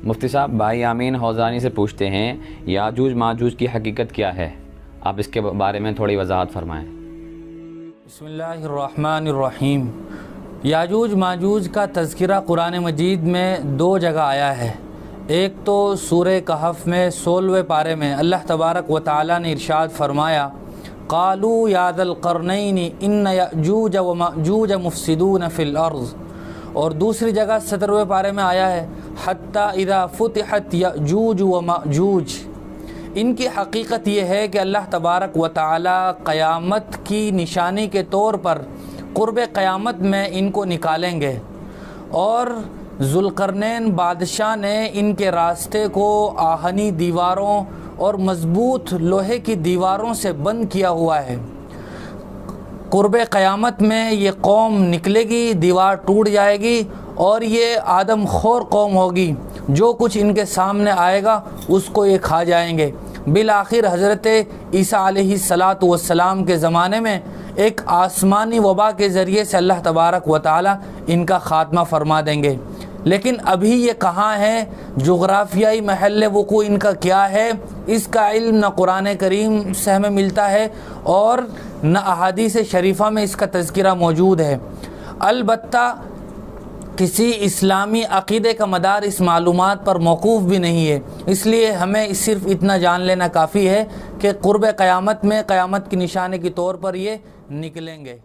مفتی صاحب، بھائی آمین حوزانی سے پوچھتے ہیں یاجوج ماجوج کی حقیقت کیا ہے؟ آپ اس کے بارے میں تھوڑی وضاحت فرمائیں۔ بسم اللہ الرحمن الرحیم۔ یاجوج ماجوج کا تذکرہ قرآن مجید میں 2 جگہ آیا ہے۔ ایک تو سورہ کہف میں 16ویں پارے میں اللہ تبارک و تعالیٰ نے ارشاد فرمایا قالوا یا ذا القرنین ان یأجوج و مأجوج مفسدون فی الارض، اور دوسری جگہ 17ویں پارے میں آیا ہے حتی اذا فتحت یأجوج و مأجوج۔ ان کی حقیقت یہ ہے کہ اللہ تبارک و تعالی قیامت کی نشانی کے طور پر قرب قیامت میں ان کو نکالیں گے، اور ذوالقرنین بادشاہ نے ان کے راستے کو آہنی دیواروں اور مضبوط لوہے کی دیواروں سے بند کیا ہوا ہے۔ قرب قیامت میں یہ قوم نکلے گی، دیوار ٹوٹ جائے گی اور یہ آدم خور قوم ہوگی، جو کچھ ان کے سامنے آئے گا اس کو یہ کھا جائیں گے۔ بالآخر حضرت عیسیٰ علیہ السلام کے زمانے میں ایک آسمانی وبا کے ذریعے سے اللہ تبارک و تعالی ان کا خاتمہ فرما دیں گے۔ لیکن ابھی یہ کہاں ہے، جغرافیائی محل وقوع ان کا کیا ہے، اس کا علم نہ قرآن کریم سے ہمیں ملتا ہے اور نہ احادیث شریفہ میں اس کا تذکرہ موجود ہے۔ البتہ کسی اسلامی عقیدے کا مدار اس معلومات پر موقوف بھی نہیں ہے، اس لیے ہمیں صرف اتنا جان لینا کافی ہے کہ قرب قیامت میں قیامت کی نشانی کے طور پر یہ نکلیں گے۔